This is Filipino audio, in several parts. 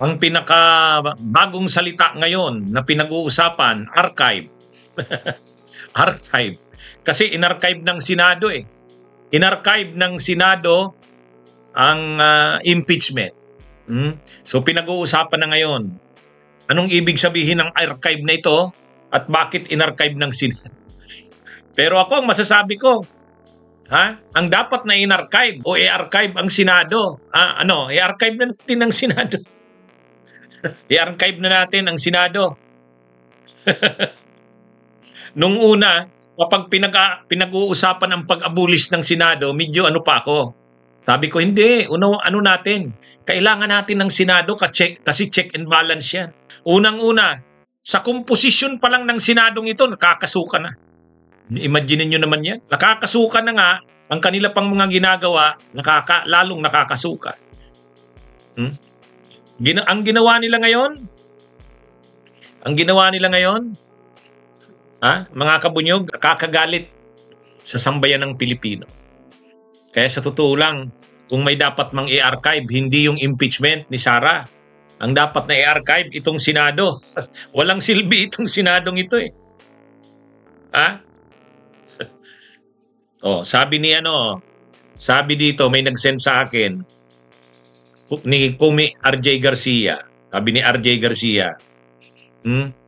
Ang pinaka bagong salita ngayon na pinag-uusapan, archive. Archive. Kasi inarchive ng Senado eh. Inarchive ng Senado ang impeachment. So pinag-uusapan na ngayon. Anong ibig sabihin ng archive na ito at bakit inarchive ng Senado? Pero ako ang masasabi ko, ang dapat na inarchive o i-archive ang Senado. I-archive na natin ang Senado. I-archive na natin ang Senado. Nung una, kapag pinag-uusapan ang pag-abolish ng Senado, medyo ano pa ako. Sabi ko, hindi. Ano natin? Kailangan natin ng Senado kasi check and balance yan. Unang-una, sa komposisyon pa lang ng Senadong ito, nakakasuka na. Imagine nyo naman yan. Nakakasuka na nga, ang kanila pang mga ginagawa, lalong nakakasuka. Ang ginawa nila ngayon, mga kabunyog, kakagalit sa sambayan ng Pilipino. Kaya sa totoo lang, kung may dapat mang i-archive, hindi yung impeachment ni Sara. Ang dapat na i-archive, itong Senado. Walang silbi itong Senadong ito eh. Sabi dito, may nag-send sa akin, ni Kumi RJ Garcia. Sabi ni RJ Garcia,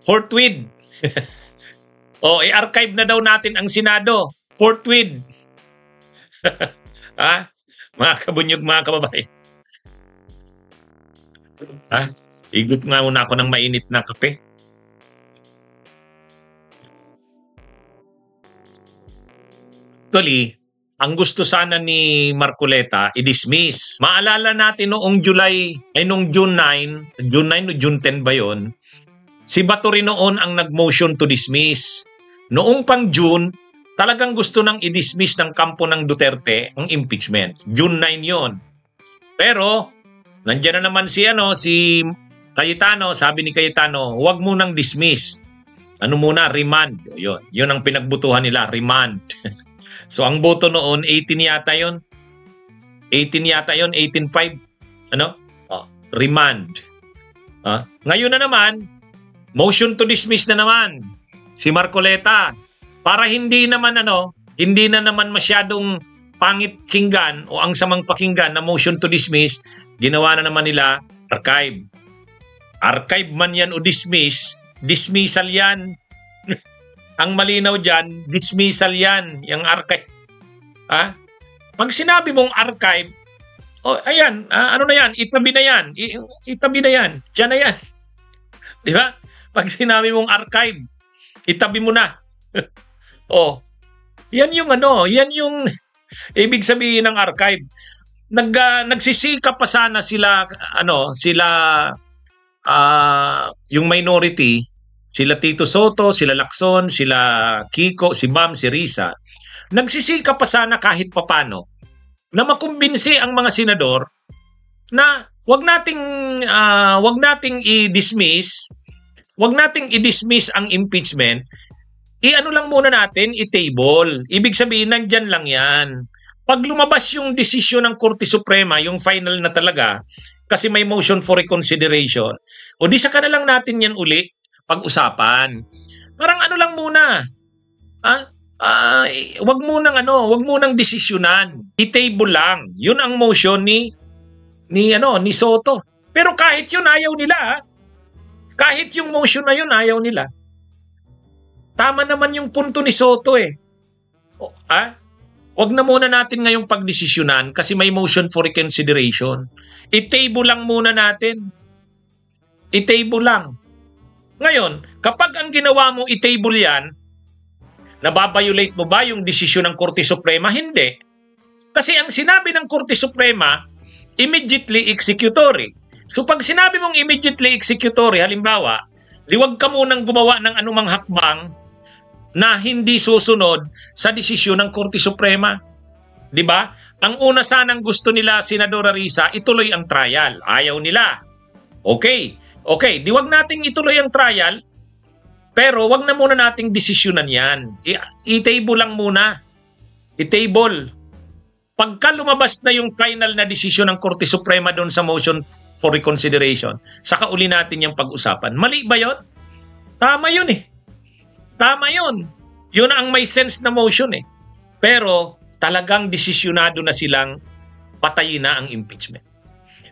forthwith. I-archive na daw natin ang Senado. Forthwith. Mga kabunyog, mga kababayan. Igot nga muna ako ng mainit na kape. Actually, ang gusto sana ni Marcoleta, i-dismiss. Maalala natin noong June 9 o June 10 ba yun? Si Bato rin noon ang nag-motion to dismiss. Noong pang June, talagang gusto nang i-dismiss ng kampo ng Duterte ang impeachment. June 9 yon. Pero, nandiyan na naman si Cayetano, sabi ni Cayetano, huwag mo nang dismiss. Remand. Yun ang pinagbutuhan nila, remand. So ang boto noon, 18 yata yon. 18.5. Remand. Ngayon na naman, motion to dismiss na naman si Marcoleta. Para hindi na naman masyadong pangit kinggan o ang samang pakinggan na motion to dismiss, ginawa na naman nila archive. Archive man yan o dismiss, dismissal yan. Ang malinaw dyan, dismissal yan, yung archive. Pag sinabi mong archive, ayan, na yan, itabi na yan, dyan na yan. Di ba? Pag sinabi mong archive, itabi mo na. Yan yung ibig sabihin ng archive. Nagsisika pa sana sila, yung minority, sila Tito Soto, sila Lacson, sila Kiko, si Bam, si Risa. Nagsisika pa sana kahit papano na makumbinsi ang mga senador na wag nating i-dismiss ang impeachment. Lang muna natin, i-table. Ibig sabihin, nandyan lang yan. Pag lumabas yung desisyon ng Korte Suprema, yung final na talaga, kasi may motion for reconsideration, di saka na lang natin yan uli pag-usapan. Parang lang muna. Wag munang desisyonan. I-table lang. Yun ang motion ni Soto. Pero kahit yun ayaw nila. Kahit yung motion na yun ayaw nila. Tama naman yung punto ni Soto eh. Wag na muna natin ngayong pagdesisyonan kasi may motion for reconsideration. I-table lang muna natin. I-table lang. Ngayon, kapag ang ginawa mo i-table yan, nababiolate mo ba yung desisyon ng Korte Suprema? Hindi. Kasi ang sinabi ng Korte Suprema, immediately executory. So pag sinabi mong immediately executory, halimbawa, liwag ka munang gumawa ng anumang hakbang na hindi susunod sa desisyon ng Korte Suprema. Di ba? Ang una sanang gusto nila, Senadora Risa, ituloy ang trial. Ayaw nila. Okay, di wag nating ituloy ang trial, pero wag na muna nating desisyonan yan. I-table lang muna. I-table. Pagka lumabas na yung final na desisyon ng Korte Suprema doon sa motion for reconsideration, saka uli natin yung pag-usapan. Mali ba yun? Tama yun eh. Tama yun. Yun ang may sense na motion eh. Pero talagang desisyonado na silang patayin na ang impeachment.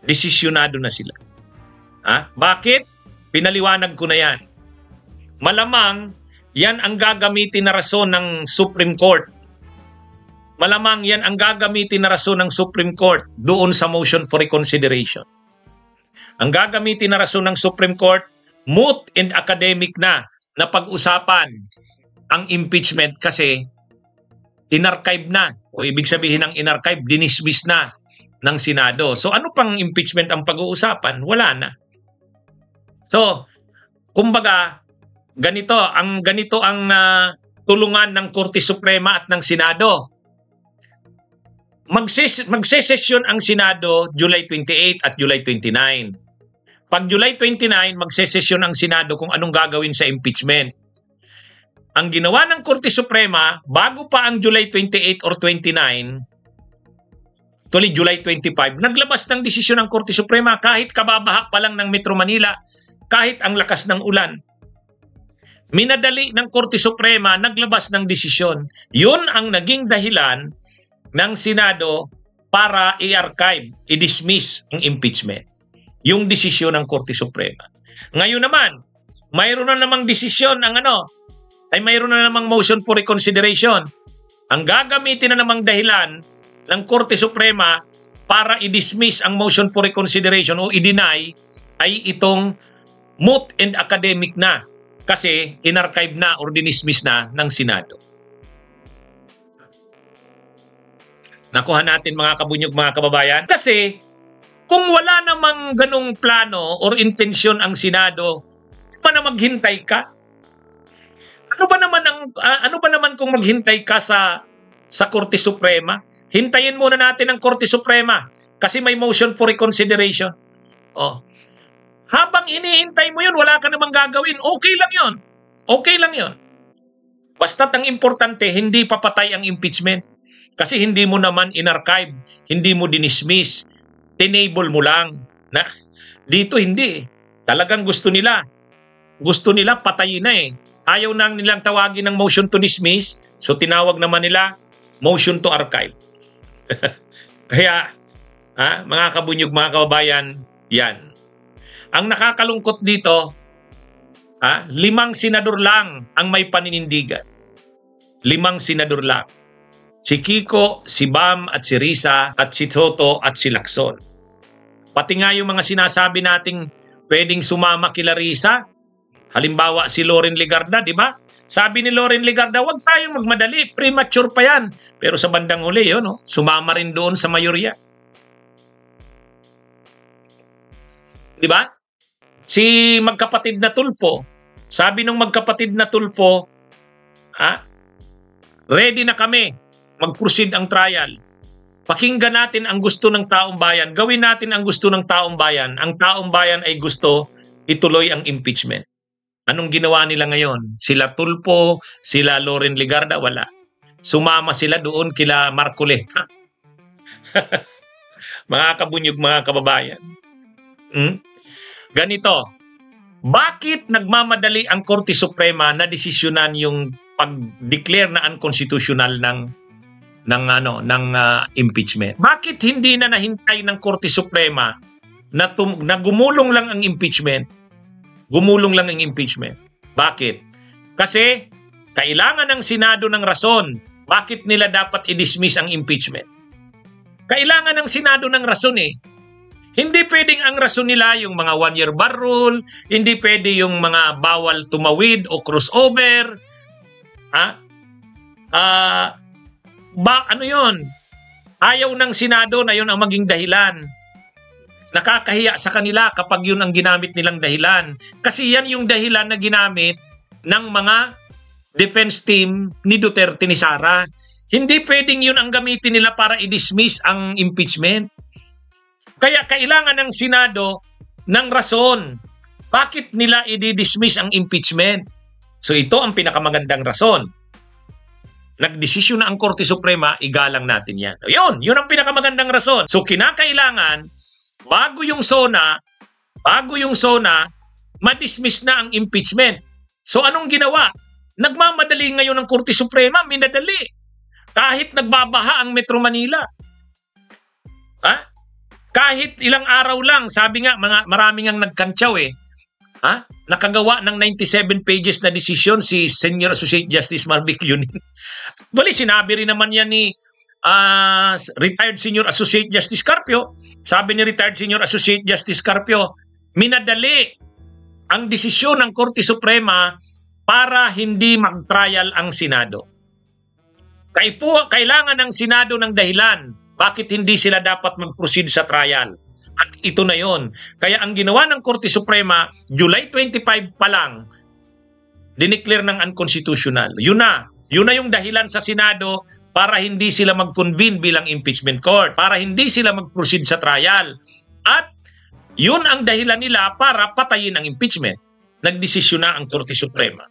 Desisyonado na sila. Bakit? Pinaliwanag ko na yan. Malamang yan ang gagamitin na rason ng Supreme Court. Malamang yan ang gagamitin na rason ng Supreme Court doon sa motion for reconsideration. Ang gagamitin na rason ng Supreme Court, moot and academic na pag-usapan ang impeachment kasi inarchive na. O ibig sabihin ng inarchive, dinismiss na ng Senado. So ano pang impeachment ang pag-uusapan? Wala na. So, kumbaga, ganito ang tulungan ng Korte Suprema at ng Senado. Magsesesyon ang Senado July 28 at July 29. Pag July 29, magsesesyon ang Senado kung anong gagawin sa impeachment. Ang ginawa ng Korte Suprema, bago pa ang July 28 or 29, actually July 25, naglabas ng desisyon ng Korte Suprema kahit kababaha pa lang ng Metro Manila, kahit ang lakas ng ulan. Minadali ng Korte Suprema, naglabas ng desisyon. Yun ang naging dahilan ng Senado para i-archive, i-dismiss ang impeachment. Yung desisyon ng Korte Suprema. Ngayon naman, mayroon na namang desisyon mayroon na namang motion for reconsideration. Ang gagamitin na namang dahilan ng Korte Suprema para i-dismiss ang motion for reconsideration o i-deny ay itong moot and academic na kasi inarchive na or dinismiss na ng Senado. Nakuha natin mga kabunyog, mga kababayan. Kasi kung wala namang ganong plano or intensyon ang Senado, pa na maghintay ka? Ano ba naman kung maghintay ka sa Korte Suprema? Hintayin muna natin ang Korte Suprema kasi may motion for reconsideration. Habang inihintay mo yun, wala ka namang gagawin. Okay lang yun. Okay lang yun. Basta't ang importante, hindi papatay ang impeachment. Kasi hindi mo naman inarchive, hindi mo dinismiss, tinable mo lang. Dito hindi. Talagang gusto nila patayin na eh. Ayaw nang nilang tawagin ng motion to dismiss, so tinawag naman nila motion to archive. Kaya, mga kabunyog, mga kababayan, yan. Ang nakakalungkot dito, 5 senador lang ang may paninindigan. 5 senador lang. Si Kiko, si Bam at si Risa at si Toto at si Lacson. Pati nga yung mga sinasabi nating pwedeng sumama kila Risa, halimbawa si Loren Legarda, di ba? Sabi ni Loren Legarda, huwag tayong magmadali, premature pa yan. Pero sa bandang huli, sumama rin doon sa mayorya. Di ba? Si magkapatid na Tulfo, sabi nung magkapatid na Tulfo, ready na kami, mag-proceed ang trial. Pakinggan natin ang gusto ng taong bayan. Gawin natin ang gusto ng taong bayan. Ang taong bayan ay gusto ituloy ang impeachment. Anong ginawa nila ngayon? Sila Tulfo, sila Loren Legarda, wala. Sumama sila doon kila Marcoleta. Mga kabunyog, mga kababayan. Ganito, bakit nagmamadali ang Korte Suprema na desisyonan yung pag-declare na unconstitutional ng impeachment? Bakit hindi na nahintay ng Korte Suprema na gumulong lang ang impeachment? Gumulong lang ang impeachment. Bakit? Kasi kailangan ng Senado ng rason. Bakit nila dapat i-dismiss ang impeachment? Kailangan ng Senado ng rason eh. Hindi pwedeng ang rason nila yung mga one-year bar rule, hindi pwede yung mga bawal tumawid o crossover. Ano yon? Ayaw ng Senado na yon ang maging dahilan. Nakakahiya sa kanila kapag yun ang ginamit nilang dahilan. Kasi yan yung dahilan na ginamit ng mga defense team ni Duterte ni Sara. Hindi pwedeng yun ang gamitin nila para i-dismiss ang impeachment. Kaya kailangan ng Senado ng rason. Bakit nila i-dismiss ang impeachment? So ito ang pinakamagandang rason. nagdesisyon na ang Korte Suprema, igalang natin yan. Yun ang pinakamagandang rason. So kinakailangan, bago yung SONA, madismiss na ang impeachment. So anong ginawa? Nagmamadali ngayon ng Korte Suprema, minadali. Kahit nagbabaha ang Metro Manila. Ha? Kahit ilang araw lang, sabi nga, maraming ang nagkantsaw eh. Ha? Nakagawa ng 97 pages na desisyon si Senior Associate Justice Marvic Yunin. Bali, sinabi rin naman yan ni Retired Senior Associate Justice Carpio. Sabi ni Retired Senior Associate Justice Carpio, minadali ang desisyon ng Korte Suprema para hindi mag-trial ang Senado. Kailangan ng Senado ng dahilan bakit hindi sila dapat mag-proceed sa trial. At ito na yon. Kaya ang ginawa ng Korte Suprema, July 25 pa lang, dineclare ng unconstitutional. Yun na yung dahilan sa Senado para hindi sila mag-convene bilang impeachment court, para hindi sila mag-proceed sa trial. At yun ang dahilan nila para patayin ang impeachment. Nagdesisyon na ang Korte Suprema.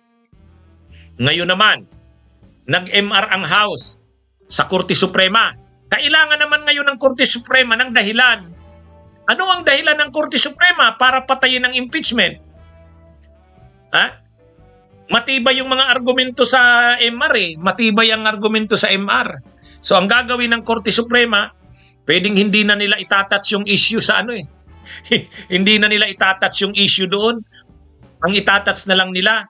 Ngayon naman, nag-MR ang House sa Korte Suprema. Kailangan naman ngayon ng Korte Suprema ng dahilan. Ano ang dahilan ng Korte Suprema para patayin ang impeachment? Ha? Matibay yung mga argumento sa MR eh. Matibay ang argumento sa MR. So ang gagawin ng Korte Suprema, pwedeng hindi na nila itatouch yung issue sa ano eh. Hindi na nila itatouch yung issue doon. Ang itatouch na lang nila.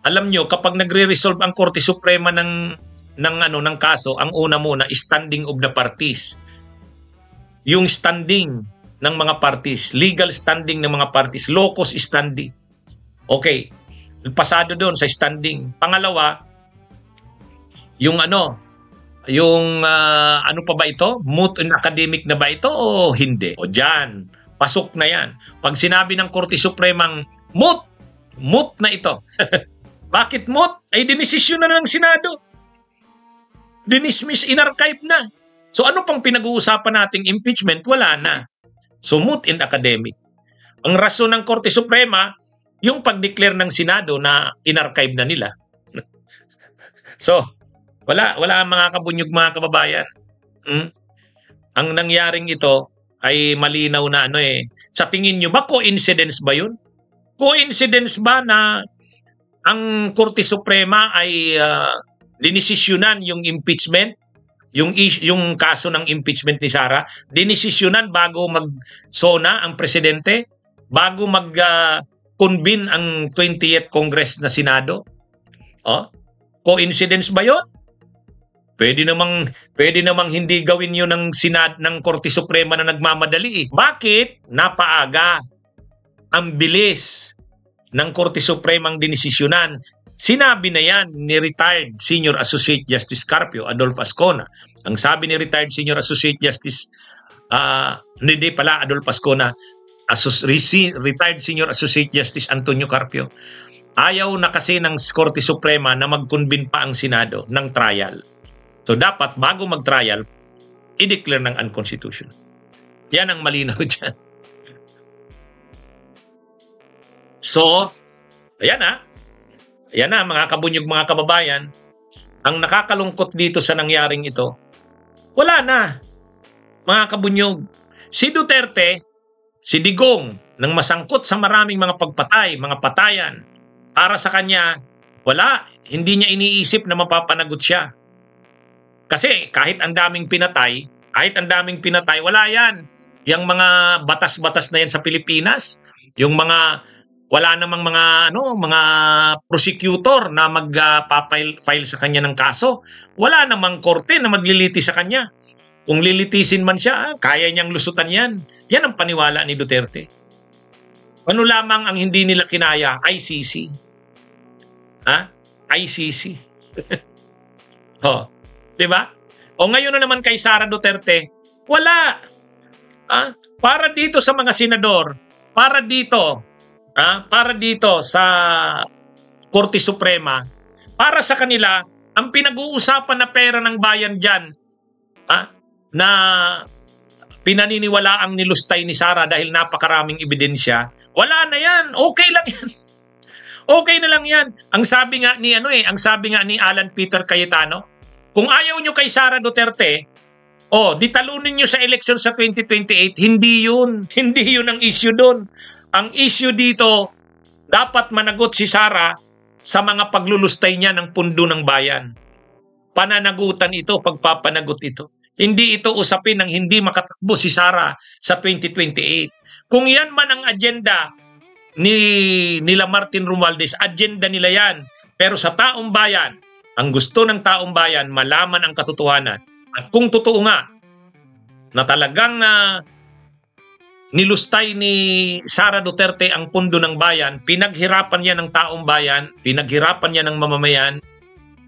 Alam nyo, kapag nagre-resolve ang Korte Suprema ng kaso, ang una muna, standing of the parties. Yung standing ng mga parties, legal standing ng mga parties, locus standi. Okay, pasado doon sa standing. Pangalawa, yung ano pa ba ito? Moot and academic na ba ito o hindi? O dyan, pasok na yan. Pag sinabi ng Korte Supremang moot na ito. Bakit moot? Ay dinesisyon na ng Senado. Dinismiss, inarchive na. So ano pang pinag-uusapan nating impeachment? Wala na. So moot and academic. Ang rason ng Korte Suprema, yung pag-declare ng Senado na inarchive na nila. So, wala mga kabunyog, mga kababayan. Ang nangyaring ito ay malinaw na Sa tingin nyo ba, coincidence ba yun? Coincidence ba na ang Korte Suprema ay dinisisyonan yung impeachment, yung kaso ng impeachment ni Sara, dinisisyonan bago mag-SONA ang presidente, bago mag-convene ang 20th Congress na Senado? Coincidence ba yun? Pwede namang hindi gawin yun ng Korte Suprema na nagmamadali. Bakit? Napaaga. Ang bilis ng Korte Supremang dinisisyonan. Sinabi na yan ni Retired Senior Associate Justice Carpio Adolfo Ascona. Ang sabi ni Retired Senior Associate Justice Adolfo Ascona, Retired Senior Associate Justice Antonio Carpio, ayaw na kasi ng Korte Suprema na mag-convene pa ang Senado ng trial. So dapat bago mag-trial, i-declare ng unconstitutional. Yan ang malinaw dyan. So, ayan na mga kabunyog, mga kababayan. Ang nakakalungkot dito sa nangyaring ito, wala na, mga kabunyog. Si Duterte, si Digong, nang masangkot sa maraming mga pagpatay, mga patayan, para sa kanya, wala, hindi niya iniisip na mapapanagot siya. Kasi kahit ang daming pinatay, wala yan. Yung mga batas-batas na yan sa Pilipinas, yung mga wala namang mga prosecutor na magpa-file sa kanya ng kaso. Wala namang korte na magliliti sa kanya. Kung lilitisin man siya, kaya niyang lusutan yan. Yan ang paniwala ni Duterte. Ano lamang ang hindi nila kinaya? ICC. ICC. Diba? O ngayon na naman kay Sara Duterte, wala. Para dito sa mga senador, para dito sa Korte Suprema, para sa kanila, ang pinag-uusapan na pera ng bayan dyan, na pinaniniwalaang nilustay ni Sara dahil napakaraming ebidensya, wala na yan. Okay lang yan. Okay na lang yan. Ang sabi nga ni Alan Peter Cayetano, kung ayaw nyo kay Sara Duterte, di talunin nyo sa election sa 2028, hindi yun. Hindi yun ang issue doon. Ang issue dito, dapat managot si Sara sa mga paglulustay niya ng pundo ng bayan. Pananagutan ito, pagpapanagot ito. Hindi ito usapin ng hindi makatakbo si Sara sa 2028. Kung yan man ang agenda nila Martin Romualdez, agenda nila yan. Pero sa taong bayan, ang gusto ng taong bayan, malaman ang katotohanan. At kung totoo nga na talagang nilustay ni Sara Duterte ang pundo ng bayan, pinaghirapan niya ng taong bayan, pinaghirapan niya ng mamamayan,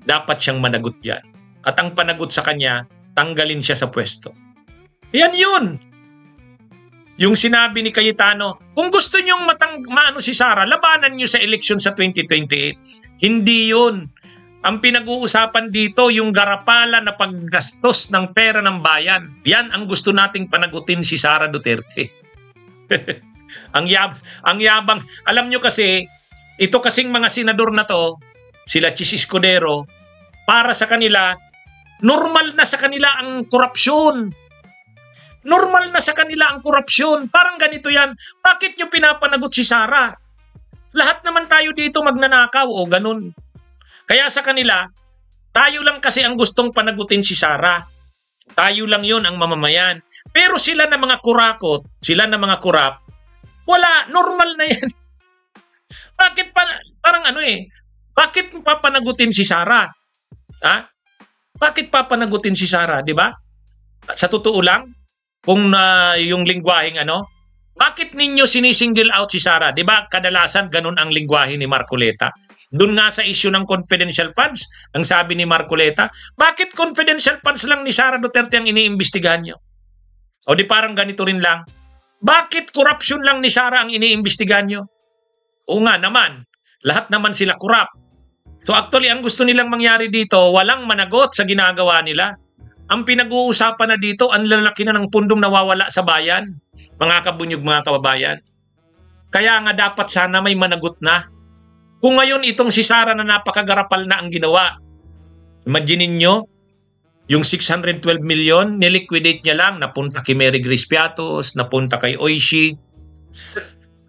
dapat siyang managot yan. At ang panagot sa kanya, tanggalin siya sa pwesto. Yan yun. Yung sinabi ni Cayetano, kung gusto niyong maano si Sara, labanan niyo sa eleksyon sa 2028. Hindi yun. Ang pinag-uusapan dito, yung garapala na paggastos ng pera ng bayan. Yan ang gusto nating panagutin si Sara Duterte. ang yabang. Alam nyo kasi, ito kasing mga senador na to, sila Chis Escudero, para sa kanila, normal na sa kanila ang korupsyon. Normal na sa kanila ang korupsyon. Parang ganito yan. Bakit nyo pinapanagot si Sara? Lahat naman tayo dito magnanakaw o ganun. Kaya sa kanila, tayo lang kasi ang gustong panagutin si Sara. Tayo lang yon ang mamamayan. Pero sila na mga kurakot, sila na mga kurap, wala, normal na yan. Bakit bakit papanagutin si Sara? Ha? Bakit papanagutin si Sara, di ba? Sa totoo lang, kung yung lingwaheng bakit ninyo sinisingle out si Sara? Di ba kadalasan ganun ang lingwahe ni Marcoleta? Doon nga sa issue ng confidential funds, ang sabi ni Marcoleta, bakit confidential funds lang ni Sara Duterte ang iniimbestigahan nyo? O di parang ganito rin lang, bakit corruption lang ni Sara ang iniimbestigahan nyo? O nga naman, lahat naman sila kurap. So actually, ang gusto nilang mangyari dito, walang managot sa ginagawa nila. Ang pinag-uusapan na dito, ang lalaki na ng pundong nawawala sa bayan. Mga kabunyog, mga kababayan. Kaya nga dapat sana may managot na. Kung ngayon itong si Sara na napakagarapal na ang ginawa, imagine nyo, yung 612 million, niliquidate niya lang, napunta kay Mary Grace Piatos, napunta kay Oishi.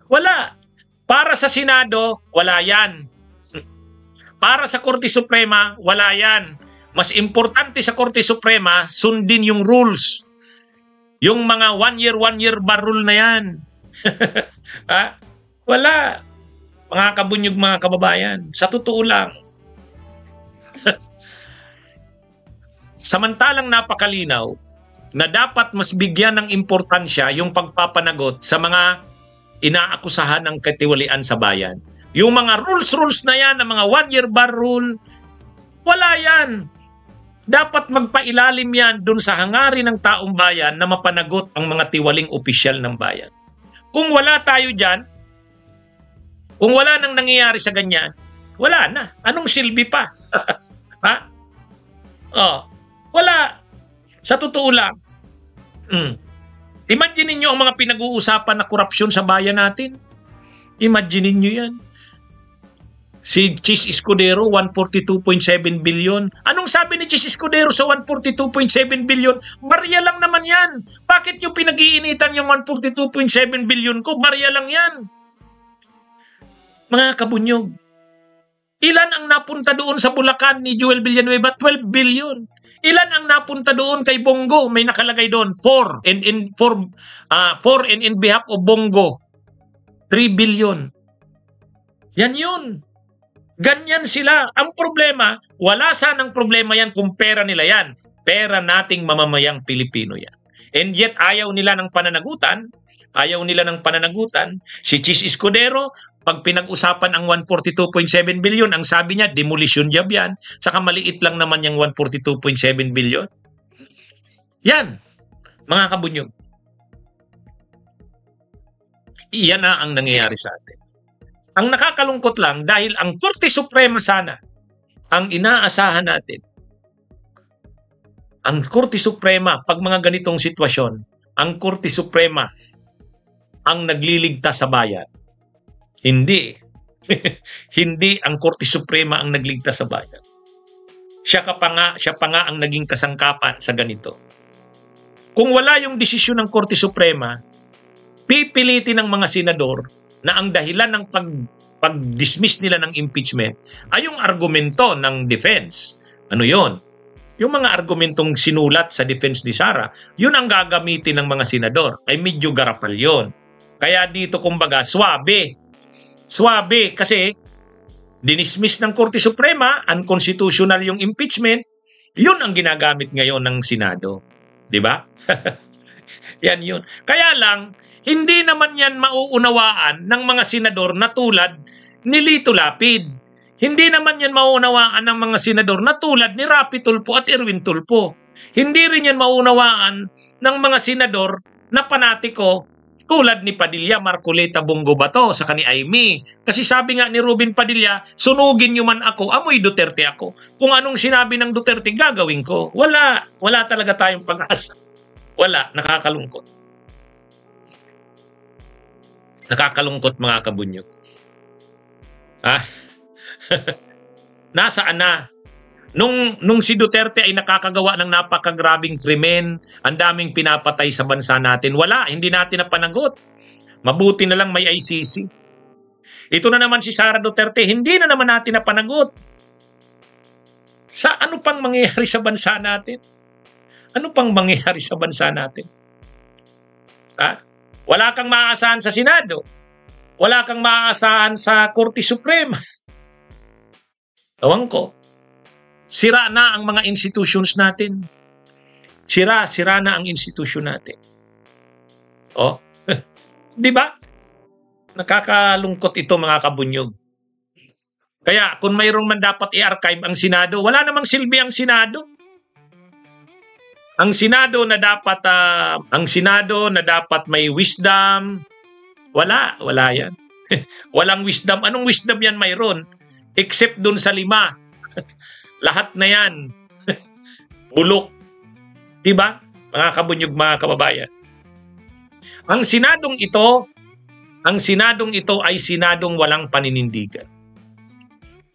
Wala. Para sa Senado, wala yan. Para sa Korte Suprema, wala yan. Mas importante sa Korte Suprema, sundin yung rules. Yung mga one year bar rule na yan. Wala. Mga kabunyog, mga kababayan. Sa totoo lang. Samantalang napakalinaw na dapat mas bigyan ng importansya yung pagpapanagot sa mga inaakusahan ng katiwalian sa bayan. Yung mga rules na yan, ng mga one year bar rule, wala yan. Dapat magpailalim yan dun sa hangarin ng taong bayan na mapanagot ang mga tiwaling opisyal ng bayan. Kung wala tayo dyan, kung wala nang nangyayari sa ganyan, wala na. Anong silbi pa? Ha? Wala. Sa totoo lang. Imagine niyo ang mga pinag-uusapan na korupsyon sa bayan natin. Imagine niyo yan. Si Chis Escudero, 142.7 billion. Anong sabi ni Chis Escudero sa 142.7 billion? Barya lang naman yan. Bakit yung pinag-iinitan yung 142.7 billion ko? Barya lang yan. Mga kabunyog, ilan ang napunta doon sa Bulacan ni Joel Villanueva? 12 billion. Ilan ang napunta doon kay Bongo? May nakalagay doon, 4 and in behalf of Bongo, 3 billion. Yan yun. Ganyan sila. Ang problema, wala sanang problema yan kung pera nila yan. Pera nating mamamayang Pilipino yan. And yet, ayaw nila ng pananagutan. Si Chis Escudero, pag pinag-usapan ang 142.7 billion, ang sabi niya, demolition job yan. Saka maliit lang naman yung 142.7 billion. Yan, mga kabunyog. Iyan na ang nangyayari sa atin. Ang nakakalungkot lang, dahil ang Korte Suprema sana, ang inaasahan natin, ang Korte Suprema, pag mga ganitong sitwasyon, ang Korte Suprema ang nagliligtas sa bayan. Hindi. Hindi ang Korte Suprema ang nagligtas sa bayan. Siya pa nga ang naging kasangkapan sa ganito. Kung wala yung desisyon ng Korte Suprema, pipilitin ng mga senador na ang dahilan ng pag-dismiss nila ng impeachment ay yung argumento ng defense. Ano yon? Yung mga argumentong sinulat sa defense ni Sara, yun ang gagamitin ng mga senador. Ay medyo garapal yun. Kaya dito kumbaga, swabe. Swabe kasi dinismiss ng Korte Suprema, unconstitutional yung impeachment, yun ang ginagamit ngayon ng Senado. Diba? Yan yun. Kaya lang, hindi naman yan mauunawaan ng mga senador na tulad ni Lito Lapid. Hindi naman yan mauunawaan ng mga senador na tulad ni Rapi Tulfo at Erwin Tulfo. Hindi rin yan mauunawaan ng mga senador na panatiko tulad ni Padilla, Marcoleta, Bongo Bato sa kani Aimee. Kasi sabi nga ni Ruben Padilla, sunugin nyo man ako, amoy Duterte ako. Kung anong sinabi ng Duterte, gagawin ko. Wala talaga tayong pag-asa. Wala, nakakalungkot. Nakakalungkot mga kabunyog. Nasaan na? Nung si Duterte ay nakakagawa ng napakagrabing krimen, ang daming pinapatay sa bansa natin, wala, hindi natin napanagot. Mabuti na lang may ICC. Ito na naman si Sara Duterte, hindi na naman natin napanagot. Sa ano pang mangyayari sa bansa natin? Ano pang mangyayari sa bansa natin? Wala kang maaasahan sa Senado. Wala kang maaasahan sa Korte Suprema. Ewan ko. Sira na ang mga institutions natin. Sira na ang institution natin. Oh, di ba? Nakakalungkot ito mga kabunyog. Kaya kung mayroong man dapat i-archive ang Senado, wala namang silbi ang Senado. Ang Senado na dapat may wisdom, wala yan. Walang wisdom. Anong wisdom yan mayroon? Except dun sa 5. Lahat na yan. Bulok. Diba? Mga kabunyog, mga kababayan. Ang Senadong ito ay Senadong walang paninindigan.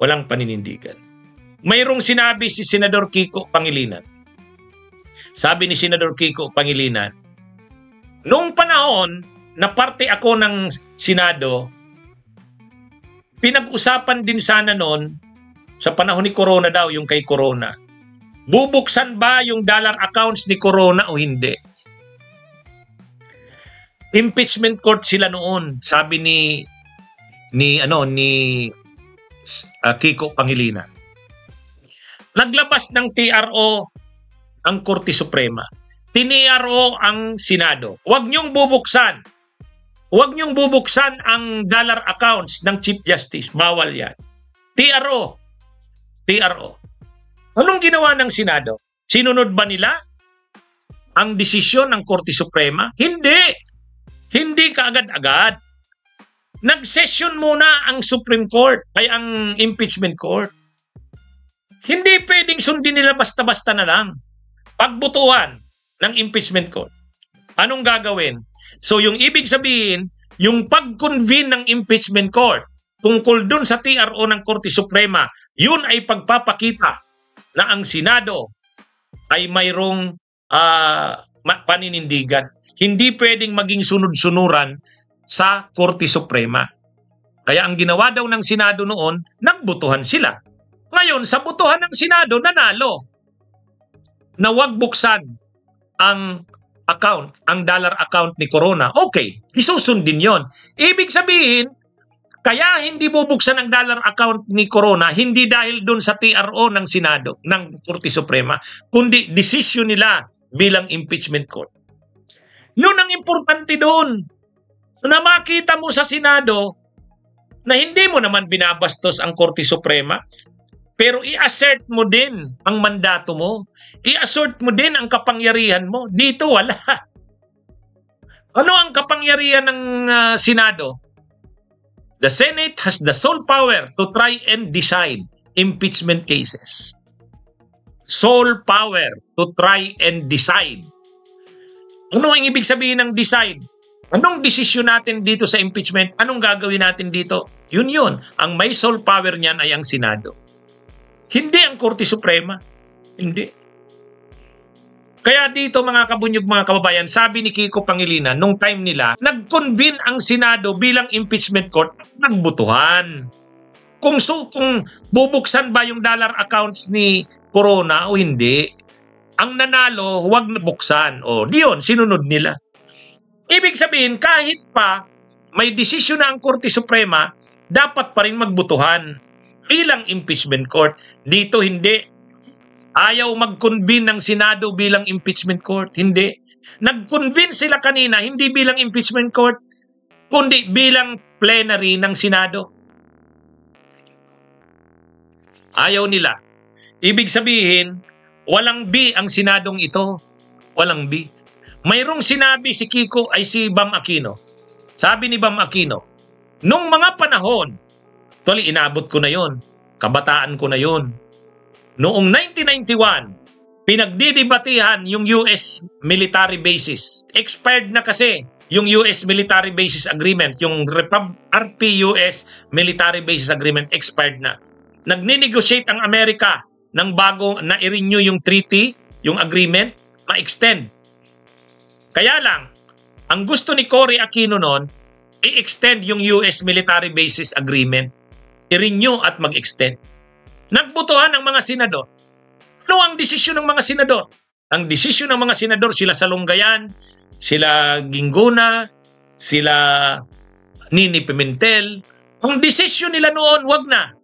Walang paninindigan. Mayroong sinabi si Senador Kiko Pangilinan. Sabi ni Senador Kiko Pangilinan, nung panahon na parte ako ng Senado, pinag-usapan din sana noon, sa panahon ni Corona daw, yung kay Corona, bubuksan ba yung dollar accounts ni Corona o hindi? Impeachment court sila noon, sabi ni Kiko Pangilinan. Naglabas ng TRO ang Korte Suprema. Tiniro ang Senado. Huwag niyong bubuksan. Huwag niyong bubuksan ang dollar accounts ng Chief Justice. Bawal yan. TRO. Anong ginawa ng Senado? Sinunod ba nila ang desisyon ng Korte Suprema? Hindi. Hindi kaagad-agad. Nag-session muna ang Supreme Court ay ang Impeachment Court. Hindi pwedeng sundin nila basta-basta na lang. Pagbutuhan ng Impeachment Court. Anong gagawin? So yung ibig sabihin, yung pag-convene ng Impeachment Court tungkol dun sa TRO ng Korte Suprema, yun ay pagpapakita na ang Senado ay mayroong paninindigan. Hindi pwedeng maging sunod-sunuran sa Korte Suprema. Kaya ang ginawa daw ng Senado noon, nagbutuhan sila. Ngayon, sa butuhan ng Senado, nanalo. Na wag buksan ang dollar account ni Corona. Okay, isusundin yon. Ibig sabihin, kaya hindi bubuksan ang dollar account ni Corona, hindi dahil doon sa TRO ng Senado, ng Korte Suprema, kundi desisyon nila bilang impeachment court. Yun ang importante doon. Na makita mo sa Senado na hindi mo naman binabastos ang Korte Suprema, pero i-assert mo din ang mandato mo. I-assert mo din ang kapangyarihan mo. Dito wala. Ano ang kapangyarihan ng Senado? The Senate has the sole power to try and decide impeachment cases. Sole power to try and decide. Ano ang ibig sabihin ng decide? Anong desisyon natin dito sa impeachment? Anong gagawin natin dito? Yun. Ang may sole power niyan ay ang Senado. Hindi ang Korte Suprema. Hindi. Kaya dito mga kabunyog, mga kababayan, sabi ni Kiko Pangilinan, nung time nila, nag-convene ang Senado bilang impeachment court at nagbutuhan. Kung bubuksan ba yung dollar accounts ni Corona o hindi, ang nanalo, huwag nabuksan. O, diyon, sinunod nila. Ibig sabihin, kahit pa may desisyon na ang Korte Suprema, dapat pa rin magbutuhan bilang impeachment court. Dito hindi. Ayaw mag-convene ng Senado bilang impeachment court. Hindi. Nag-convene sila kanina, hindi bilang impeachment court, kundi bilang plenary ng Senado. Ayaw nila. Ibig sabihin, walang B ang Senadong ito. Walang B. Mayroong sinabi si Kiko ay si Bam Aquino. Sabi ni Bam Aquino, nung mga panahon, actually inabot ko na yon, kabataan ko na yon. Noong 1991, pinagdidibatihan yung US military bases. Expired na kasi yung US military bases agreement, yung RP-US military bases agreement expired na. Nagni-negotiate ang Amerika ng bago na i-renew yung treaty, yung agreement, ma-extend. Kaya lang, ang gusto ni Cory Aquino noon, i-extend yung US military bases agreement, i-renew at mag-extend. Nagbutuhan ng mga senador. Ano ang desisyon ng mga senador? Ang desisyon ng mga senador, sila Salongayan, sila Ginguna, sila Nini Pimentel. Ang desisyon nila noon, wag na.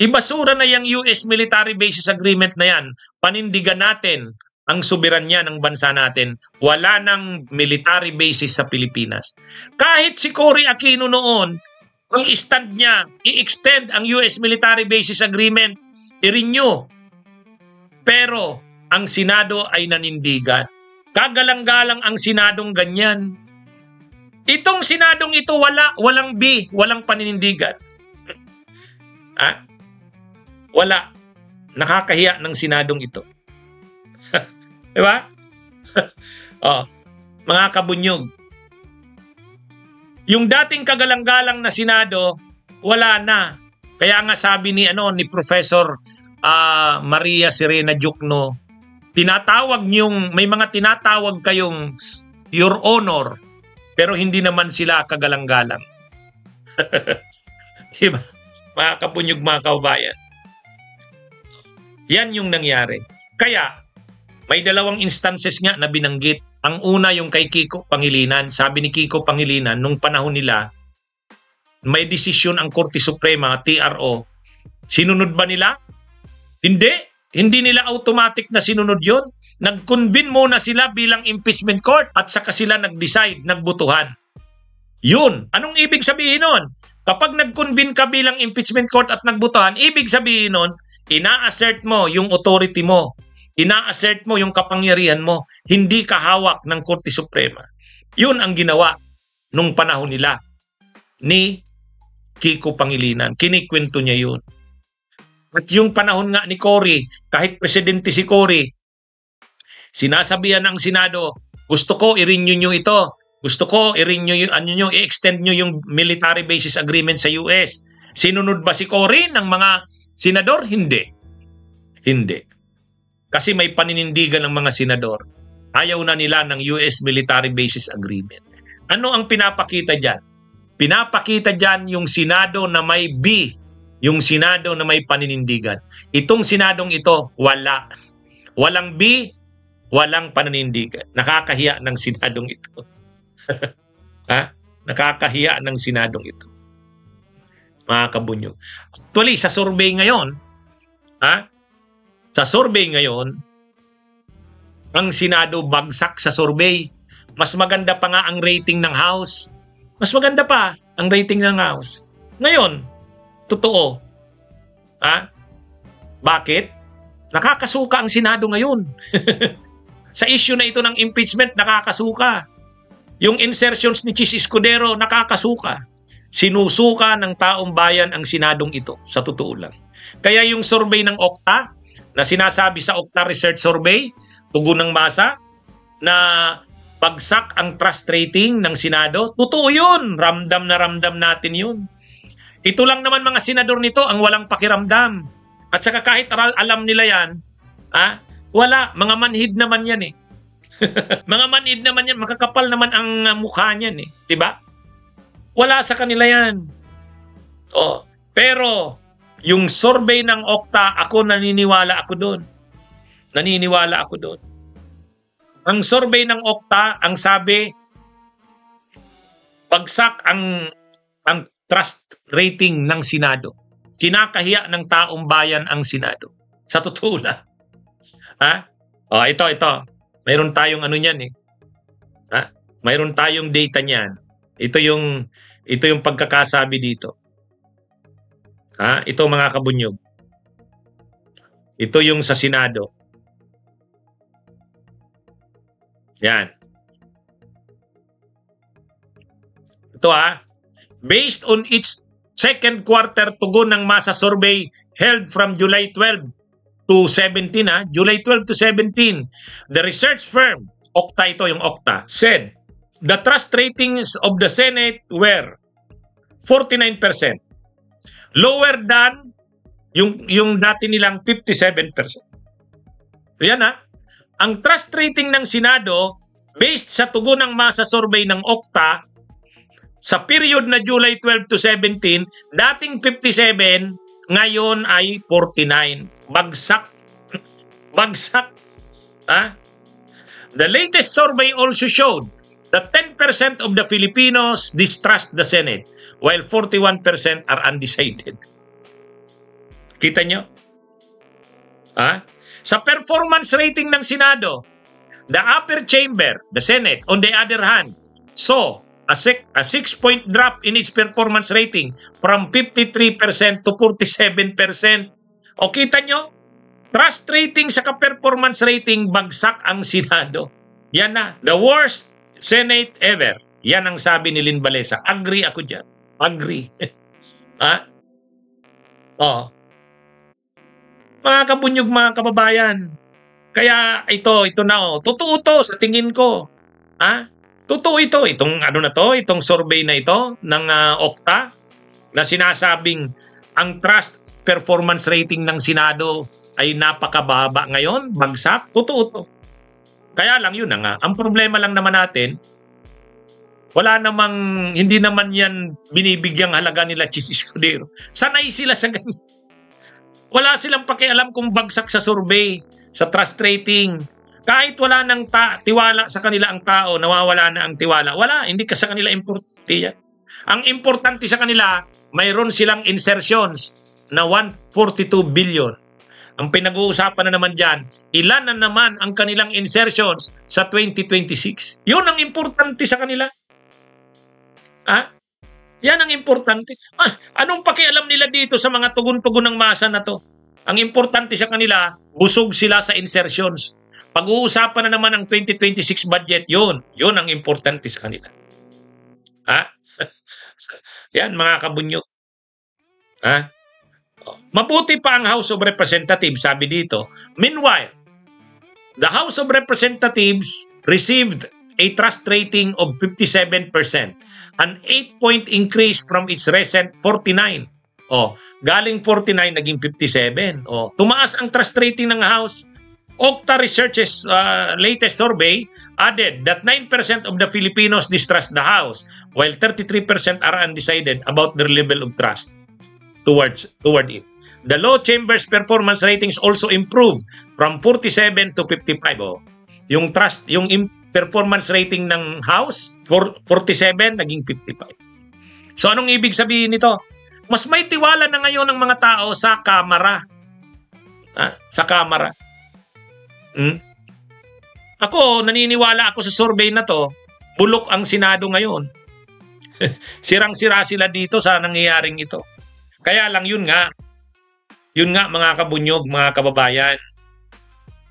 Ibasura na yung US military bases agreement na yan. Panindigan natin ang soberanya ng bansa natin. Wala nang military bases sa Pilipinas. Kahit si Cory Aquino noon, ang stand niya, i-extend ang US military bases agreement, i-renew. Pero ang Senado ay nanindigan. Kagalang-galang ang Senadong ganyan. Itong Senadong ito walang B, walang paninindigan. Ha? Wala. Nakakahiya ng Senadong ito. Diba? Mga kabunyog. Yung dating kagalang-galang na Senado, wala na. Kaya nga sabi ni Professor Maria Serena Diokno, may mga tinatawag kayong Your Honor, pero hindi naman sila kagalang-galang. Diba? Mga kapunyog, mga kaubayan. Yan yung nangyari. Kaya, may dalawang instances nga na binanggit. Ang una yung kay Kiko Pangilinan. Sabi ni Kiko Pangilinan, nung panahon nila, may desisyon ang Korte Suprema, TRO. Sinunod ba nila? Hindi. Hindi nila automatic na sinunod yon. Nag-convene muna sila bilang impeachment court at saka sila nag-decide, nagbutuhan. Yun. Anong ibig sabihin nun? Kapag nag-convene ka bilang impeachment court at nagbutuhan, ibig sabihin nun, ina-assert mo yung authority mo. Ina-assert mo yung kapangyarihan mo. Hindi ka hawak ng Korte Suprema. Yun ang ginawa nung panahon nila ni Kiko Pangilinan. Kinikwento niya yun. At yung panahon nga ni Cory, kahit presidente si Cory, sinasabihan ng Senado, gusto ko i-renew nyo ito. Gusto ko i-renew i-extend nyo yung military bases agreement sa US. Sinunod ba si Cory ng mga senador? Hindi. Hindi. Kasi may paninindigan ng mga senador. Ayaw na nila ng US military bases agreement. Ano ang pinapakita dyan? Pinapakita dyan yung Senado na may B. Yung Senado na may paninindigan. Itong Senadong ito, wala. Walang B, walang paninindigan. Nakakahiya ng Senadong ito. Ha? Nakakahiya ng Senadong ito. Mga kabunyog. Actually, sa survey ngayon, sa survey ngayon, ang Senado bagsak sa survey. Mas maganda pa nga ang rating ng House. Mas maganda pa ang rating ng House. Ngayon, totoo. Bakit? Nakakasuka ang Senado ngayon. Sa issue na ito ng impeachment, nakakasuka. Yung insertions ni Chis Escudero, nakakasuka. Sinusuka ng taong bayan ang Senadong ito, sa totoo lang. Kaya yung survey ng Okta, na sinasabi sa Okta Research Survey, tugon ng masa, na bagsak ang trust rating ng Senado. Totoo yun. Ramdam na ramdam natin yun. Ito lang naman mga senador nito ang walang pakiramdam. At saka kahit alam nila yan, wala. Mga manhid naman yan eh. Mga manhid naman yan. Makakapal naman ang mukha niyan eh. Diba? Wala sa kanila yan. Pero yung survey ng Okta, naniniwala ako doon. Naniniwala ako doon. Ang survey ng Okta, ang sabi, bagsak ang trust rating ng Senado. Kinakahiya ng taong bayan ang Senado. Sa totoo na. Ito. Mayroon tayong ano niyan eh. Mayroon tayong data niyan. Ito yung pagkakasabi dito. Ito mga kabunyog. Ito yung sa Senado. Yan. Ito based on its second quarter tugon ng masa survey held from July 12 to 17, July 12 to 17, the research firm, Okta ito, yung Okta, said the trust ratings of the Senate were 49%. Lower than yung dati nilang 57%. Yan Ang trust rating ng Senado based sa tugon ng masa survey ng Okta sa period na July 12 to 17, dating 57, ngayon ay 49. Bagsak. Bagsak. The latest survey also showed that 10% of the Filipinos distrust the Senate while 41% are undecided. Kita nyo? Sa performance rating ng Senado, the upper chamber, the Senate, on the other hand, saw a 6-point drop in its performance rating from 53% to 47%. O kita nyo? Trust rating sa performance rating, bagsak ang Senado. Yan the worst Senate ever. Yan ang sabi ni Lynn Balesa. Agree ako dyan. Agree. Mga kabunyog, mga kababayan. Kaya ito na totoo to sa tingin ko. Totoo ito. Itong itong survey na ito ng Okta na sinasabing ang trust performance rating ng Senado ay napakababa ngayon, bagsak. Totoo to. Kaya lang yun nga. Ang problema lang naman natin, hindi naman yan binibigyang halaga nila Chis Escudero. Sanay sila sa ganyan. Wala silang pakialam kung bagsak sa survey, sa trust rating. Kahit wala nang tiwala sa kanila ang tao, nawawala na ang tiwala. Wala, hindi ka sa kanila importante yan. Ang importante sa kanila, mayroon silang insertions na 142 billion. Ang pinag-uusapan na naman dyan, ilan na naman ang kanilang insertions sa 2026. Yun ang importante sa kanila. Yan ang importante. Anong pakialam nila dito sa mga tugon-tugon ng masa na to? Ang importante sa kanila, busog sila sa insertions. Pag-uusapan na naman ang 2026 budget, yun ang importante sa kanila. Yan mga kabunyog. Mabuti pa ang House of Representatives, sabi dito. Meanwhile, the House of Representatives received a trust rating of 57%, an 8-point increase from its recent 49. Galing 49 naging 57. Tumaas ang trust rating ng House. Okta Research's latest survey added that 9% of the Filipinos distrust the House, while 33% are undecided about their level of trust toward it. The low chamber's performance ratings also improved from 47 to 55. Yung performance rating ng House, 47, naging 55. So anong ibig sabihin nito? Mas may tiwala na ngayon ng mga tao sa Kamara. Sa Kamara. Ako, naniniwala ako sa survey na to, bulok ang Senado ngayon. Sirang-sira sila dito sa nangyayaring ito. Kaya lang yun nga mga kabunyog, mga kababayan.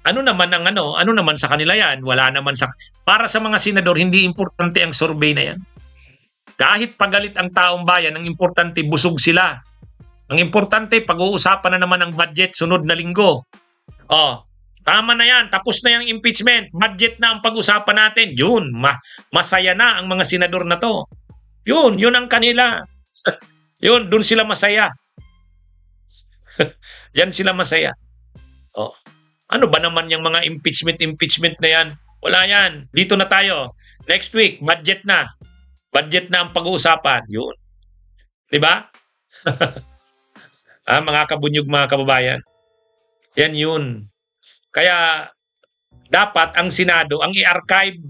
Ano naman sa kanila yan? Wala naman para sa mga senador, hindi importante ang survey na yan. Kahit pagalit ang taong bayan, ang importante, busog sila. Ang importante, pag-uusapan na naman ang budget sunod na linggo. Tama na yan. Tapos na yung impeachment. Budget na ang pag-usapan natin. Yun. Masaya na ang mga senador na to. Yun ang kanila. Yun, dun sila masaya. Yan sila masaya. Oh. Ano ba naman yung mga impeachment na yan? Wala yan. Dito na tayo. Next week, budget na. Budget na ang pag-uusapan. Yun. Diba? Mga kabunyog, mga kababayan. Yan yun. Kaya dapat ang Senado ang i-archive.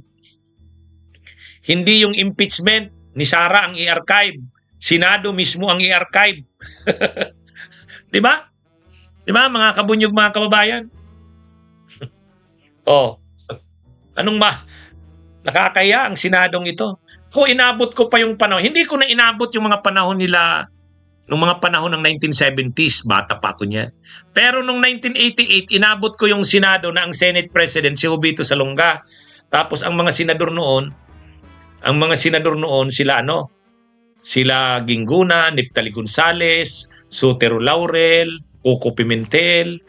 Hindi yung impeachment ni Sara ang i-archive. Senado mismo ang i-archive. Di ba? Di ba mga kabunyog, mga kababayan? Oh. Anong nakakaya ang Senadong ito? Kung inabot ko pa yung panahon, hindi ko na inabot yung mga panahon nila nung mga panahon ng 1970s, bata pa ako niyan. Pero nung 1988, inabot ko yung Senado na ang Senate President si Jovito Salonga. Tapos ang mga senador noon, sila Sila Ginguna, Neptali Gonzales, Sotero Laurel, Coco Pimentel,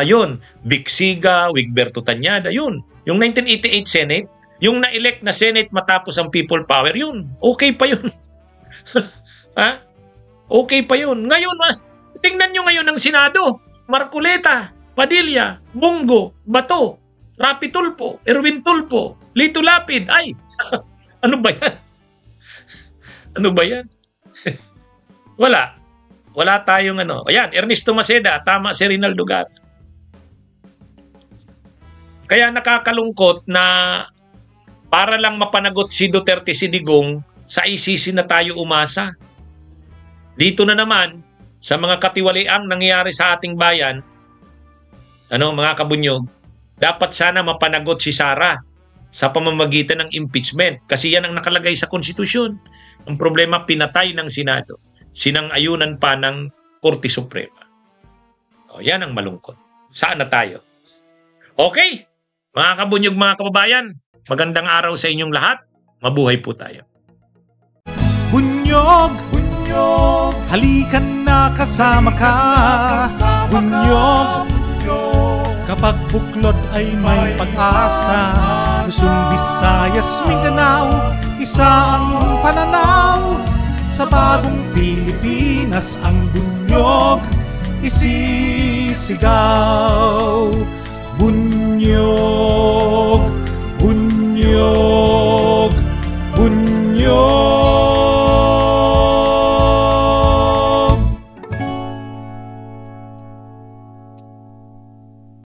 yun, Vic Siga, Wigberto Tañada, yun. Yung 1988 Senate, yung na-elect na Senate matapos ang people power, yun. Okay pa yun. Ha? Okay pa yun. Ngayon, tingnan nyo ngayon ang Senado. Marcoleta, Padilla, Bongo, Bato, Rapi Tulfo, Erwin Tulfo, Lito Lapid. Ay, ano ba yan? Ano ba yan? Wala. Wala tayong Ayan, Ernesto Maceda, tama si Rinaldo Gat. Kaya nakakalungkot na para lang mapanagot si Duterte, si Digong, sa ICC na tayo umasa. Dito na naman, sa mga katiwaliang nangyayari sa ating bayan, mga kabunyog, dapat sana mapanagot si Sara sa pamamagitan ng impeachment. Kasi yan ang nakalagay sa konstitusyon. Ang problema, pinatay ng Senado. Sinang-ayunan pa ng Korte Suprema. Yan ang malungkot. Saan na tayo? Okay, mga kabunyog, mga kababayan, magandang araw sa inyong lahat. Mabuhay po tayo. Bunyog, bunyog, halikan na kasama ka. Bunyog, kapag buklod ay may pag-asa. Luzon, Visayas, Mindanao, isa ang pananaw. Sa bagong Pilipinas ang bunyog isisigaw. Bunyog, bunyog.